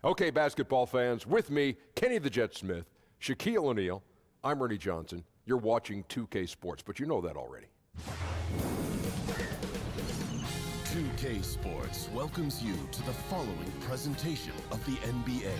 Okay, basketball fans, with me, Kenny the Jet Smith, Shaquille O'Neal, I'm Ernie Johnson. You're watching 2K Sports, but you know that already. 2K Sports welcomes you to the following presentation of the NBA.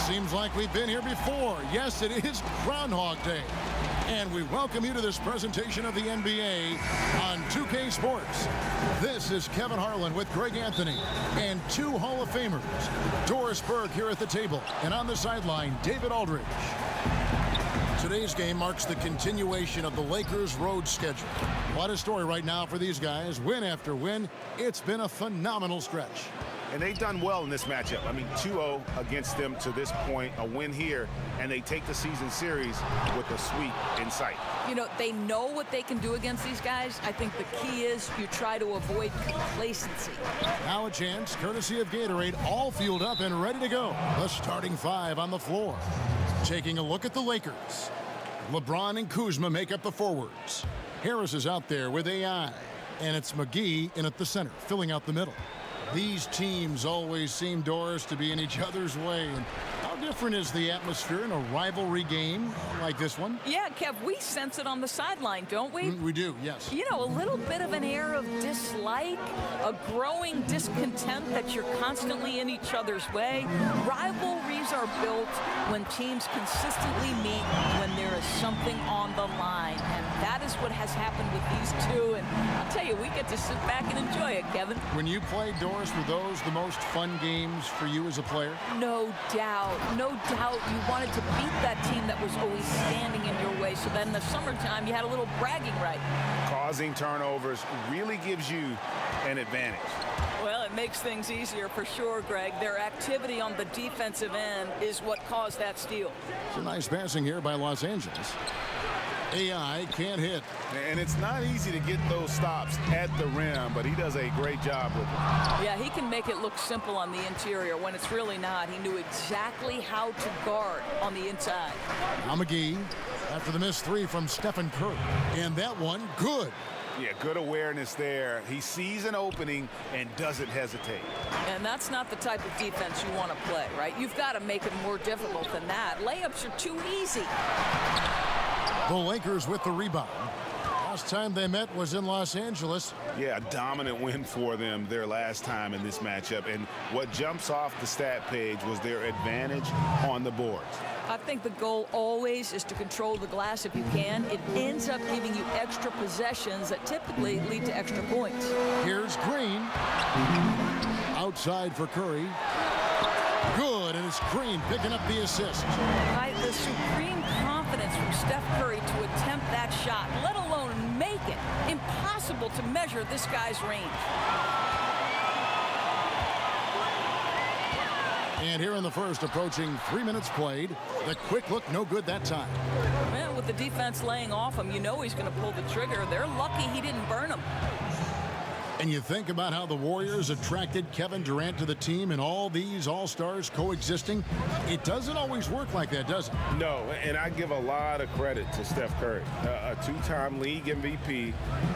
Seems like we've been here before. Yes, it is Groundhog Day. And we welcome you to this presentation of the NBA on 2K Sports. This is Kevin Harlan with Greg Anthony and two Hall of Famers. Doris Burke here at the table, and on the sideline, David Aldridge. Today's game marks the continuation of the Lakers' road schedule. What a story right now for these guys. Win after win. It's been a phenomenal stretch. And they've done well in this matchup. I mean, 2-0 against them to this point, a win here, and they take the season series with a sweep in sight. You know, they know what they can do against these guys. I think the key is you try to avoid complacency. Now a chance, courtesy of Gatorade, all fueled up and ready to go. The starting five on the floor. Taking a look at the Lakers. LeBron and Kuzma make up the forwards. Harris is out there with AI, and it's McGee in at the center, filling out the middle. These teams always seem, Doris, to be in each other's way. And how different is the atmosphere in a rivalry game like this one? Yeah, Kev, we sense it on the sideline, don't we? We do, yes. You know, a little bit of an air of dislike, a growing discontent that you're constantly in each other's way. Rivalries are built when teams consistently meet when there is something on the line. And that is what has happened with these two. And I'll tell you, we get to sit back and enjoy it, Kevin. When you played, Doris, were those the most fun games for you as a player? No doubt. No doubt you wanted to beat that team that was always standing in your way. So then in the summertime, you had a little bragging right. Causing turnovers really gives you an advantage. Well, it makes things easier for sure, Greg. Their activity on the defensive end is what caused that steal. It's a nice passing here by Los Angeles. AI can't hit. And it's not easy to get those stops at the rim, but he does a great job with it. Yeah, he can make it look simple on the interior when it's really not. He knew exactly how to guard on the inside. Now McGee after the missed three from Stephen Curry. And that one, good. Yeah, good awareness there. He sees an opening and doesn't hesitate. And that's not the type of defense you want to play, right? You've got to make it more difficult than that. Layups are too easy. The Lakers with the rebound. Last time they met was in Los Angeles. Yeah, a dominant win for them their last time in this matchup. And what jumps off the stat page was their advantage on the boards. I think the goal always is to control the glass if you can. It ends up giving you extra possessions that typically lead to extra points. Here's Green. Outside for Curry. Good, and it's Green picking up the assist. Right, the supreme confidence from Steph Curry to attempt that shot, let alone make it. Impossible to measure this guy's range. And here in the first, approaching 3 minutes played. The quick look, no good that time. Man, with the defense laying off him, you know he's going to pull the trigger. They're lucky he didn't burn him. And you think about how the Warriors attracted Kevin Durant to the team and all these all-stars coexisting. It doesn't always work like that, does it? No, and I give a lot of credit to Steph Curry, a two-time league MVP,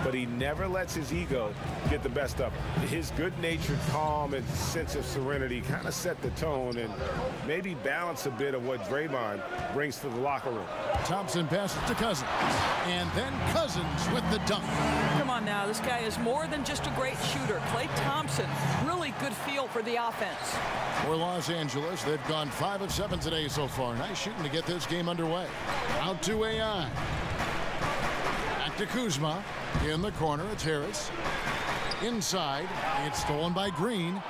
but he never lets his ego get the best of him. His good-natured calm and sense of serenity kind of set the tone and maybe balance a bit of what Draymond brings to the locker room. Thompson passes to Cousins, and then Cousins with the dunk. Come on now, this guy is more than just a great shooter. Klay Thompson, really good feel for the offense. For Los Angeles, they've gone 5 of 7 today so far. Nice shooting to get this game underway. Out to AI. Back to Kuzma. In the corner, it's Harris. Inside, it's stolen by Green.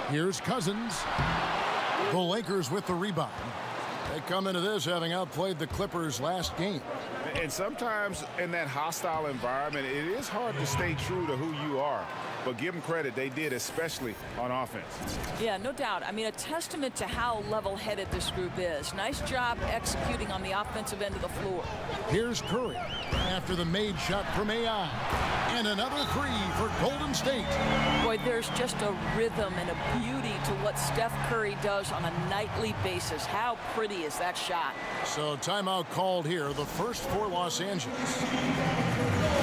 Here's Cousins. The Lakers with the rebound. They come into this having outplayed the Clippers last game. And sometimes in that hostile environment, it is hard to stay true to who you are. But give them credit, they did, especially on offense. Yeah, no doubt. I mean, a testament to how level-headed this group is. Nice job executing on the offensive end of the floor. Here's Curry after the made shot from AI. And another three for Golden State. Boy, there's just a rhythm and a beauty to what Steph Curry does on a nightly basis. How pretty is that shot? So timeout called here, the first for Los Angeles.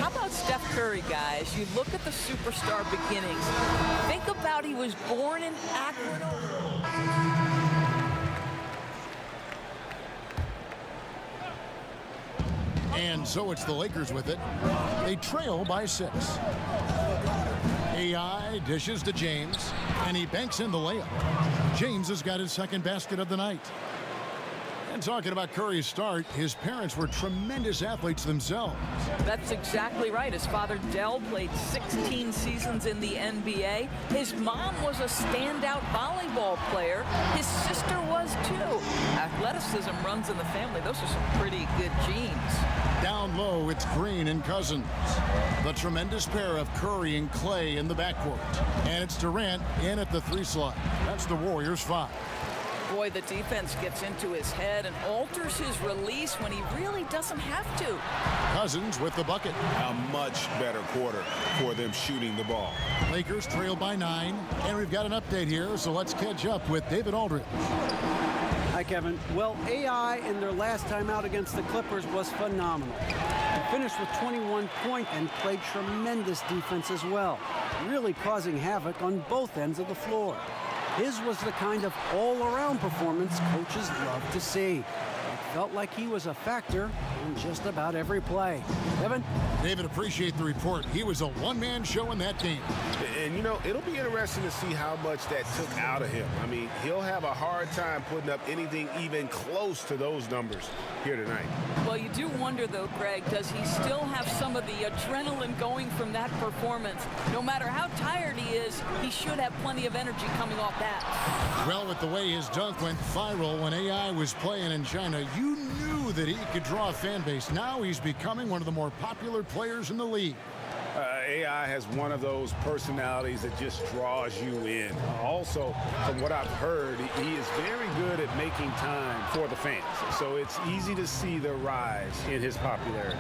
How about Steph Curry, guys? You look at the superstar beginnings. Think about he was born in Akron. And so it's the Lakers with it. They trail by 6. AI dishes to James, and he banks in the layup. James has got his second basket of the night. And talking about Curry's start, his parents were tremendous athletes themselves. That's exactly right. His father, Dell, played 16 seasons in the NBA. His mom was a standout volleyball player. His sister was, too. Athleticism runs in the family. Those are some pretty good genes. Down low, it's Green and Cousins. The tremendous pair of Curry and Clay in the backcourt. And it's Durant in at the 3 slot. That's the Warriors' 5. Boy, the defense gets into his head and alters his release when he really doesn't have to. Cousins with the bucket. A much better quarter for them shooting the ball. Lakers trail by 9. And we've got an update here, so let's catch up with David Aldridge. Hi, Kevin. Well, AI in their last time out against the Clippers was phenomenal. He finished with 21 points and played tremendous defense as well, really causing havoc on both ends of the floor. His was the kind of all-around performance coaches love to see. It felt like he was a factor in just about every play. Evan? David, appreciate the report. He was a one-man show in that game. And, you know, it'll be interesting to see how much that took out of him. I mean, he'll have a hard time putting up anything even close to those numbers here tonight. Well, you do wonder, though, Greg, does he still have some of the adrenaline going from that performance? No matter how tired he is, he should have plenty of energy coming off that. Well, with the way his dunk went viral when AI was playing in China, you knew that he could draw a fan base. Now he's becoming one of the more popular players in the league. AI has one of those personalities that just draws you in. Also, from what I've heard, he is very good at making time for the fans. So it's easy to see the rise in his popularity.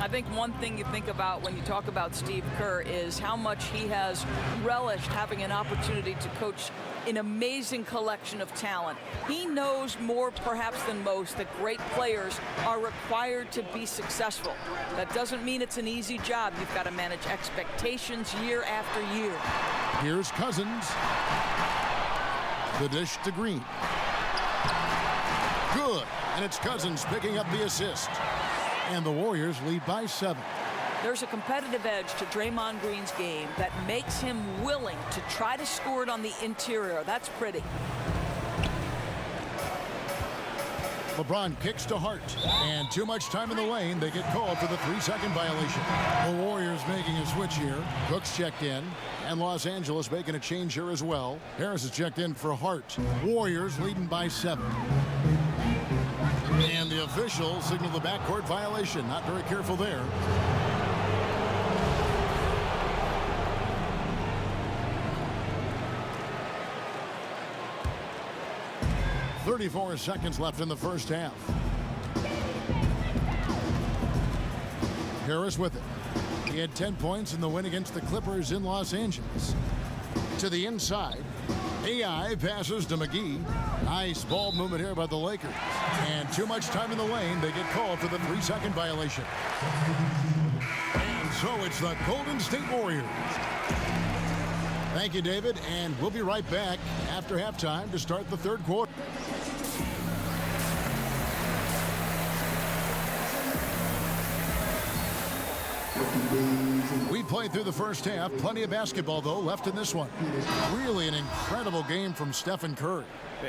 I think one thing you think about when you talk about Steve Kerr is how much he has relished having an opportunity to coach an amazing collection of talent. He knows more perhaps than most that great players are required to be successful. That doesn't mean it's an easy job. You've got to manage expectations year after year. Here's Cousins. The dish to Green. Good. And it's Cousins picking up the assist. And the Warriors lead by 7. There's a competitive edge to Draymond Green's game that makes him willing to try to score it on the interior. That's pretty. LeBron kicks to Hart. And too much time in the lane. They get called for the 3-second violation. The Warriors making a switch here. Cook's checked in. And Los Angeles making a change here as well. Harris is checked in for Hart. Warriors leading by 7. And the official signaled the backcourt violation. Not very careful there. .34 seconds left in the first half. Harris with it. He had 10 points in the win against the Clippers in Los Angeles. To the inside. AI passes to McGee. Nice ball movement here by the Lakers. And too much time in the lane. They get called for the 3-second violation. And so it's the Golden State Warriors. Thank you, David. And we'll be right back after halftime to start the third quarter. We played through the first half. Plenty of basketball, though, left in this one. Really an incredible game from Stephen Curry.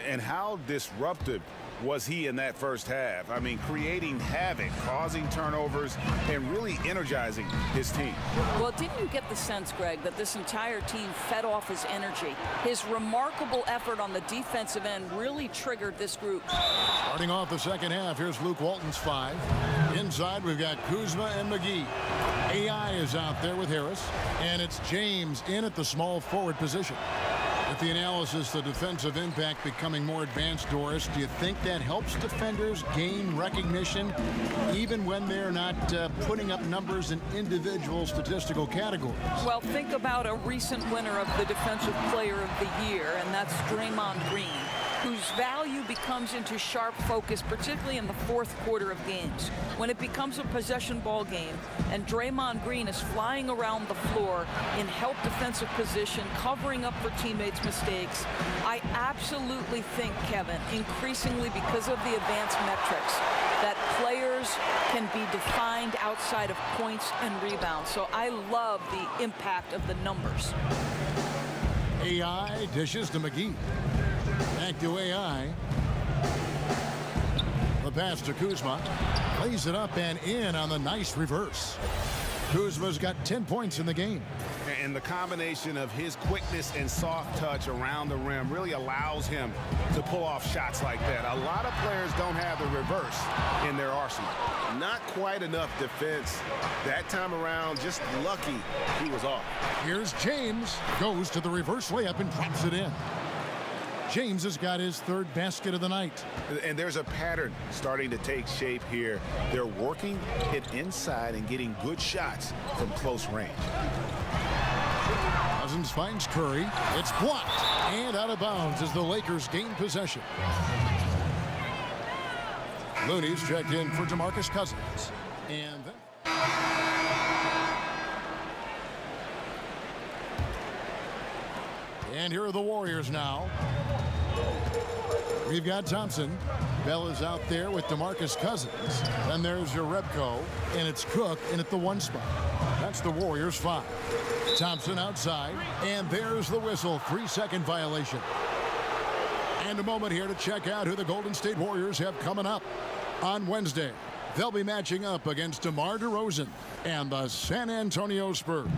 And how disruptive was he in that first half. I mean, creating havoc, causing turnovers, and really energizing his team. Well, didn't you get the sense, Greg, that this entire team fed off his energy? His remarkable effort on the defensive end really triggered this group. Starting off the second half, here's Luke Walton's 5. Inside, we've got Kuzma and McGee. AI is out there with Harris, and it's James in at the small forward position. With the analysis, the defensive impact becoming more advanced, Doris, do you think that helps defenders gain recognition even when they're not putting up numbers in individual statistical categories? Well, think about a recent winner of the Defensive Player of the Year, and that's Draymond Green, whose value becomes into sharp focus, particularly in the fourth quarter of games. When it becomes a possession ball game and Draymond Green is flying around the floor in help defensive position, covering up for teammates' mistakes, I absolutely think, Kevin, increasingly because of the advanced metrics, that players can be defined outside of points and rebounds. So I love the impact of the numbers. AI dishes to McGee. Back to AI. The pass to Kuzma. Lays it up and in on the nice reverse. Kuzma's got 10 points in the game. And the combination of his quickness and soft touch around the rim really allows him to pull off shots like that. A lot of players don't have the reverse in their arsenal. Not quite enough defense that time around. Just lucky he was off. Here's James. Goes to the reverse layup and drops it in. James has got his third basket of the night. And there's a pattern starting to take shape here. They're working it inside and getting good shots from close range. Cousins finds Curry. It's blocked and out of bounds as the Lakers gain possession. Looney's checked in for DeMarcus Cousins. And then here are the Warriors now. We've got Thompson. Bell is out there with DeMarcus Cousins. Then there's Jerebko, and it's Cook in at the 1 spot. That's the Warriors 5. Thompson outside, and there's the whistle. 3-second violation. And a moment here to check out who the Golden State Warriors have coming up. On Wednesday, they'll be matching up against DeMar DeRozan and the San Antonio Spurs.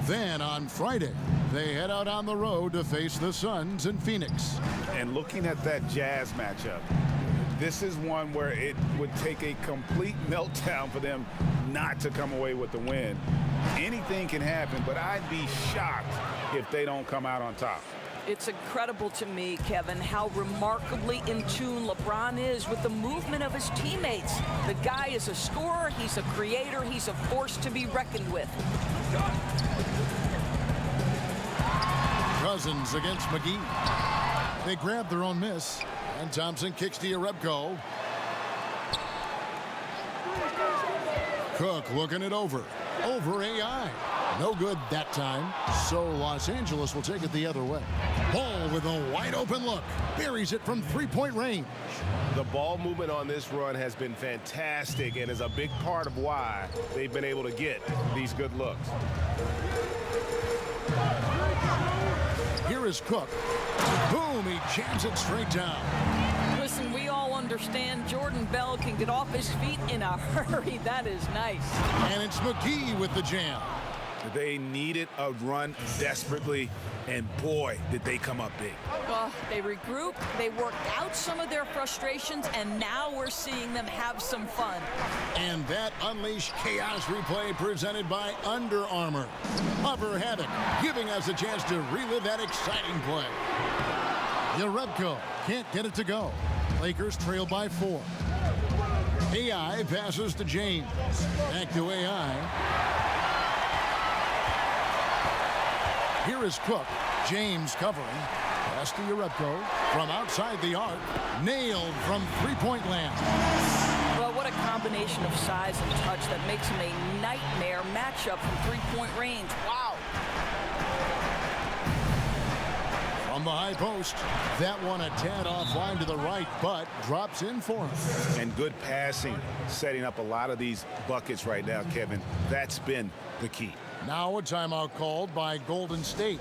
Then on Friday, they head out on the road to face the Suns in Phoenix. And looking at that Jazz matchup, this is one where it would take a complete meltdown for them not to come away with the win. Anything can happen, but I'd be shocked if they don't come out on top. It's incredible to me, Kevin, how remarkably in tune LeBron is with the movement of his teammates. The guy is a scorer, he's a creator, he's a force to be reckoned with. Cousins against McGee. They grab their own miss, and Thompson kicks to Jerebko. Cook looking it over AI. No good that time, so Los Angeles will take it the other way. Ball with a wide open look. Buries it from 3-point range. The ball movement on this run has been fantastic and is a big part of why they've been able to get these good looks. Here is Cook. Boom, he jams it straight down. Listen, we all understand Jordan Bell can get off his feet in a hurry. That is nice. And it's McGee with the jam. They needed a run desperately, and boy, did they come up big. They regrouped, they worked out some of their frustrations, and now we're seeing them have some fun. And that Unleash Chaos replay presented by Under Armour. Hover Havoc, giving us a chance to relive that exciting play. Jerebko can't get it to go. Lakers trail by 4. AI passes to James. Back to AI. Here is Cook. James covering. Pass to Jerebko from outside the arc. Nailed from 3-point land. Well, what a combination of size and touch that makes him a nightmare matchup from 3-point range. Wow. From the high post, that one a tad offline to the right, but drops in for him. And good passing, setting up a lot of these buckets right now, Kevin. That's been the key. Now a timeout called by Golden State.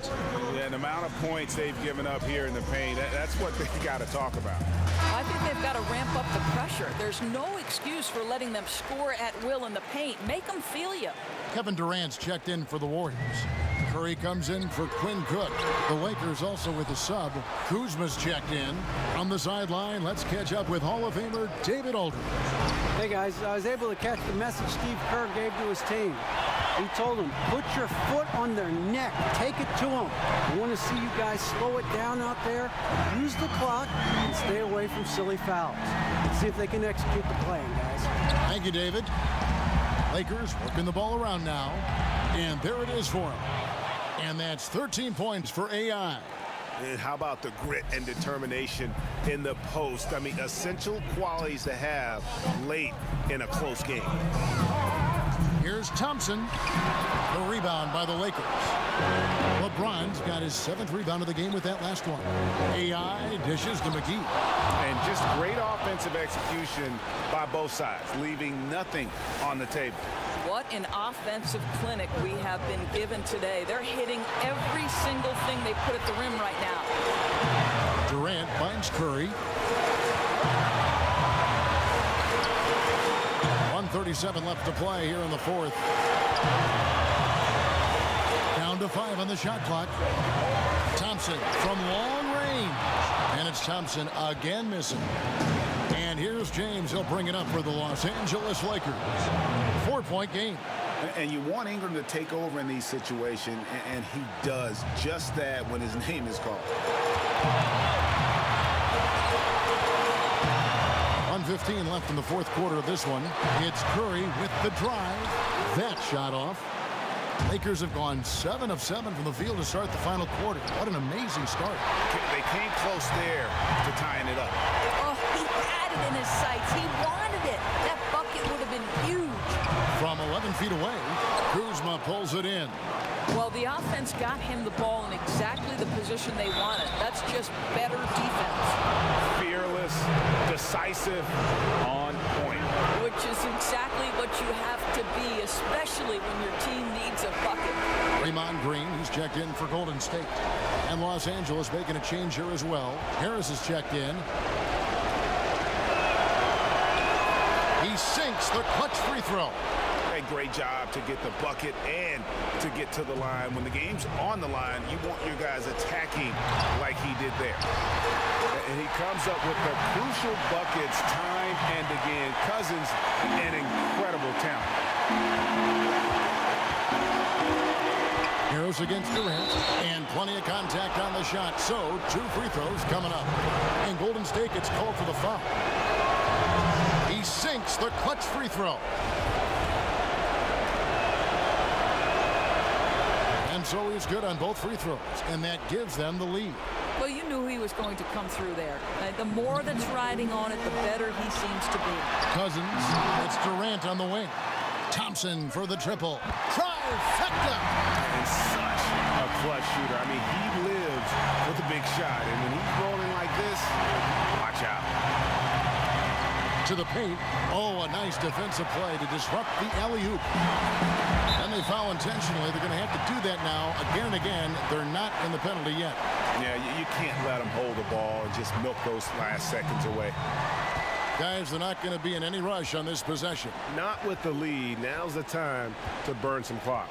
Yeah, the amount of points they've given up here in the paint, that's what they've got to talk about. I I think they've got to ramp up the pressure. There's no excuse for letting them score at will in the paint. Make them feel you. Kevin Durant's checked in for the Warriors. Curry comes in for Quinn Cook. The Lakers also with the sub. Kuzma's checked in. On the sideline, let's catch up with Hall of Famer David Aldridge. Hey guys, I was able to catch the message Steve Kerr gave to his team. He told them, put your foot on their neck. Take it to them. I want to see you guys slow it down out there. Use the clock and stay away from silly fouls. Let's see if they can execute the plan, guys. Thank you, David. Lakers working the ball around now. And there it is for them. And that's 13 points for AI. And how about the grit and determination in the post? I mean, essential qualities to have late in a close game. Here's Thompson. The rebound by the Lakers. LeBron's got his 7th rebound of the game with that last one. AI dishes to McGee. And just great offensive execution by both sides, leaving nothing on the table. What an offensive clinic we have been given today. They're hitting every single thing they put at the rim right now. Durant finds Curry. 1:37 left to play here in the 4th. Down to 5 on the shot clock. Thompson from long range. And it's Thompson again missing. And here's James. He'll bring it up for the Los Angeles Lakers. 4-point game. And you want Ingram to take over in these situations, and he does just that when his name is called. 1:15 left in the 4th quarter of this one. It's Curry with the drive. That shot off. Lakers have gone 7 of 7 from the field to start the final quarter. What an amazing start. They came close there to tying it up. Oh, he had it in his sights. He wanted it. That bucket would have been huge. From 11 feet away, Kuzma pulls it in. Well, the offense got him the ball in exactly the position they wanted. That's just better defense. Fearless, decisive, on point. Which is exactly what you have to be, especially when your team needs a bucket. Draymond Green, he's checked in for Golden State. And Los Angeles making a change here as well. Harris is checked in. He sinks the clutch free throw. A great job to get the bucket and to get to the line. When the game's on the line, you want your guys attacking like he did there. And he comes up with the crucial buckets time and again. Cousins, an incredible talent. Harris against Durant, and plenty of contact on the shot. So 2 free throws coming up. And Golden State gets called for the foul. He sinks the clutch free throw. And so he's good on both free throws, and that gives them the lead. Well, you knew he was going to come through there. The more that's riding on it, the better he seems to be. Cousins, it's Durant on the wing. Thompson for the triple. Trifecta! And such a clutch shooter. I mean, he lives with a big shot, and when he's rolling like this, watch out. To the paint. Oh, a nice defensive play to disrupt the alley-oop. And they foul intentionally. They're going to have to do that now again and again. They're not in the penalty yet. Yeah, you can't let them hold the ball and just milk those last seconds away. Guys, they're not going to be in any rush on this possession. Not with the lead. Now's the time to burn some clock.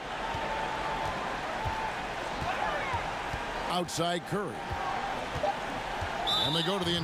Outside Curry. And they go to the